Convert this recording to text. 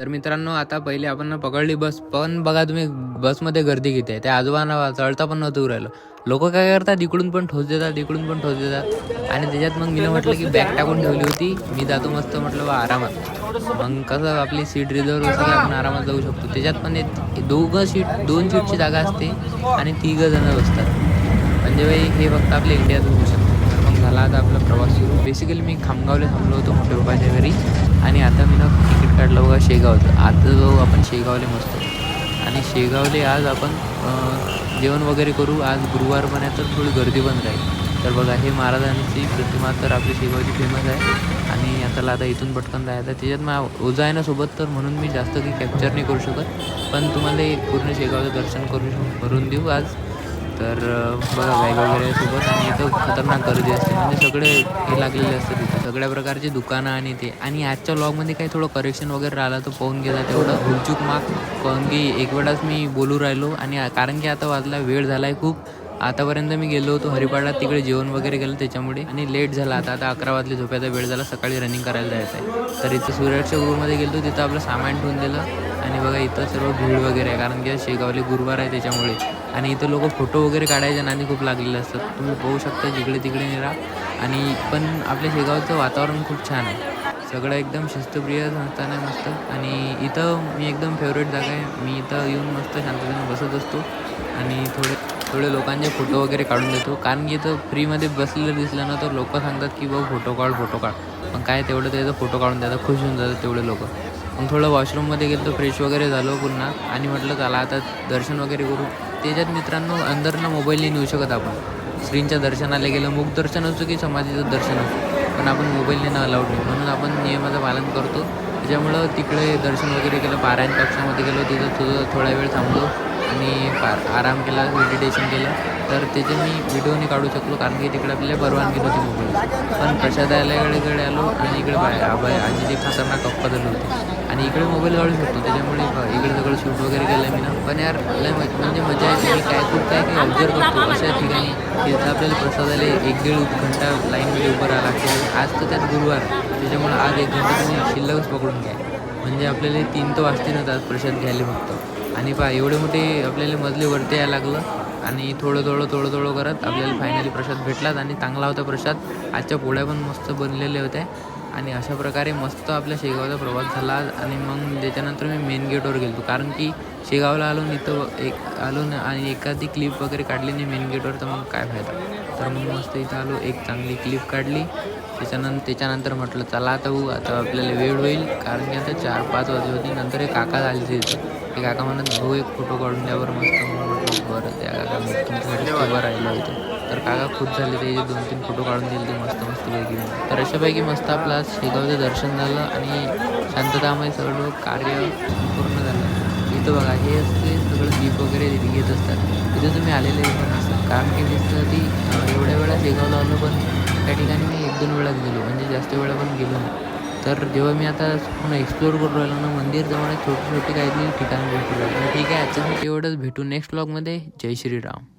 तर मित्रांनो, आता पहिले आपण पकडली बस, पण बघा तुम्ही बसमध्ये गर्दी किती आहे. त्या आजोबांना चढता पण नव्हतं राहिलं. लोक काय करतात, इकडून पण ठोस देतात, इकडून पण ठोस देतात. आणि त्याच्यात मग मी म्हटलं की बॅग टाकून ठेवली होती, मी जातो मस्त म्हटलं बा आरामात. मग कसं आपली सीट रिझर्व असं की आपण आरामात जाऊ शकतो. त्याच्यात पण दोन सीटची जागा असते आणि 3 जण बसतात. म्हणजे बाई हे फक्त आपल्या इंडियात होऊ शकतं. तर मग झाला आता आपला प्रवास सुरू. बेसिकली मी खामगावला थांबलो होतो मोठ्या पप्पाच्या घरी, आणि आता मी तिकीट काढलं बघा शेगावचं. आता जाऊ आपण शेगावले मस्त. आणि शेगावले आज आपण जेवण वगैरे करू. आज गुरुवार पण आहे, तर थोडी गर्दी पण राहील. तर बघा, हे महाराजांची प्रतिमा तर आपली शेगावची फेमस आहे. आणि आता इथून पटकन जायचं. त्याच्यात मग ओझा आहे ना सोबत, तर म्हणून मी जास्त काही कॅप्चर नाही करू शकत. पण तुम्हाला पूर्ण शेगावचं दर्शन करून देऊ आज. तर बघा, बॅग वगैरे सोबत. आणि इथं खतरनाक गर्दी असते, म्हणजे सगळे हे लागलेले असतात तिथं, सगळ्या प्रकारची दुकानं आणि ते. आणि आजच्या व्लॉगमध्ये काही थोडं करेक्शन वगैरे राहिलं तर पाहून गेला, तेवढं भुलचूक माग. कारण की एक वेळाच मी बोलू राहिलो, आणि कारण की आता वाजला वेळ झाला आहे खूप. आतापर्यंत मी गेलो होतो हरिपाडात, तिकडे जेवण वगैरे केलं त्याच्यामुळे, आणि लेट झाला. आता 11 वाजले, झोपायचा वेळ झाला, सकाळी रनिंग करायला जायचं आहे. तर इथं सूर्याच्या गृहमध्ये गेलो, तिथं आपलं सामान ठेवून दिलं. आणि बघा, इथं सर्व भीड वगैरे आहे, कारण की शेगावले गुरुवार आहे त्याच्यामुळे. आणि इथं लोक फोटो वगैरे काढायच्या नादी खूप लागलेले असतात, तुम्ही पाहू शकता जिकडे तिकडे नेरा. आणि पण आपल्या शेगावचं वातावरण खूप छान आहे, सगळं एकदम शिस्तप्रिय संस्थान आहे मस्त. आणि इथं मी एकदम फेवरेट जागा आहे, मी इथं येऊन मस्त शांततेने बसत असतो. आणि थोडे लोकांचे फोटो वगैरे काढून देतो, कारण की इथं फ्रीमध्ये बसलेलं दिसलं ना, तर लोक सांगतात की भाऊ फोटो काढ. पण काय, तेवढं त्याचा फोटो काढून देतात, खुश होऊन जातात तेवढे लोक. मग थोडं वॉशरूममध्ये गेलो, फ्रेश वगैरे झालो पुन्हा. आणि म्हटलं चला आता दर्शन वगैरे करू. त्याच्यात मित्रांनो, अंदरनं मोबाईल नाही नेऊ शकत आपण. श्रींच्या दर्शनाला गेलं, मुख दर्शन असो की समाधीचं दर्शन असो, पण आपण मोबाईल नेणं अलाउड नाही, म्हणून आपण नियमाचं पालन करतो. त्याच्यामुळं तिकडे दर्शन वगैरे केलं, पारायण कक्षामध्ये गेलो, तिथं थोडा वेळ थांबलो आणि आराम केला, मेडिटेशन केलं. तर त्याचे मी व्हिडिओ नाही काढू शकलो, कारण की तिकडे आपल्याला परवानगी नव्हती मोबाईल. पण प्रसादालयाकडे आलो, आणि इकडे आजीची खतरनाक गप्पा झाली होती, आणि इकडे मोबाईल काढू शकतो. त्याच्यामुळे इकडे सगळं शूट वगैरे केलं मी ना. पण यार लय म्हणजे मजा येते. मी खूप काय ऑब्झर्व करतो अशा ठिकाणी, तिथं आपल्याला प्रसादाला 1-1.5 घंटा लाईनमध्ये उभं राहावं लागते. आज तर त्यात गुरुवार, त्याच्यामुळे आज 1 घंटा तुम्ही शिल्लकच पकडून घ्या. म्हणजे आपल्याला 3 तर वाजते ना आज प्रसाद घ्यायला फक्त. आणि एवढे मोठे आपल्याला मजले वरती यायला लागलं, आणि थोडं करत आपल्याला फायनली प्रसाद भेटलाच. आणि चांगला होता प्रसाद. आजच्या पोळ्या पण मस्त बनलेल्या होत्या. आणि अशा प्रकारे मस्त आपल्या शेगावचा प्रवास झाला. आणि मग त्याच्यानंतर मी मेन गेटवर गेलो, कारण की शेगावला आलो आणि इथं आलो ना, आणि एखादी क्लिप वगैरे काढली नाही मेन गेटवर, तर मग काय फायदा. तर मग मस्त इथं आलो, एक चांगली क्लिप काढली. त्याच्यानंतर म्हटलं चला आता आपल्याला वेळ होईल, कारण की आता 4-5 वाजले होते. नंतर एक काका झाले तिथं, ते काका म्हणत भाऊ एक फोटो काढून द्यावर मस्त. मग म्हटलं बरं, त्या काका मी तुमच्यासाठी उभं राहिलो होतो. तर काका खुश झाले, ते 2-3 फोटो काढून दिले ते मस्तपैकी. तर अशापैकी मस्त आपलं आज शेगावचं दर्शन झालं, आणि शांततामय सगळं कार्य पूर्ण झालं. इथं बघा, हे असते सगळं जीप वगैरे घेत असतात, तिथं तुम्ही आलेले पण नसतात, कारण की मी ती एवढ्या वेळा शेगावला आलो, पण त्या ठिकाणी मी 1-2 वेळाच गेलो, म्हणजे जास्त वेळा पण गेलो नाही. तर जेव्हा मी आता पूर्ण एक्सप्लोअर करून राहिलो ना, मंदिर जवळ छोटी काहीतरी ठिकाण भेटू राहिलं. ठीक आहे, आजच्यासाठी एवढंच. भेटू नेक्स्ट व्लॉगमध्ये. जय श्रीराम.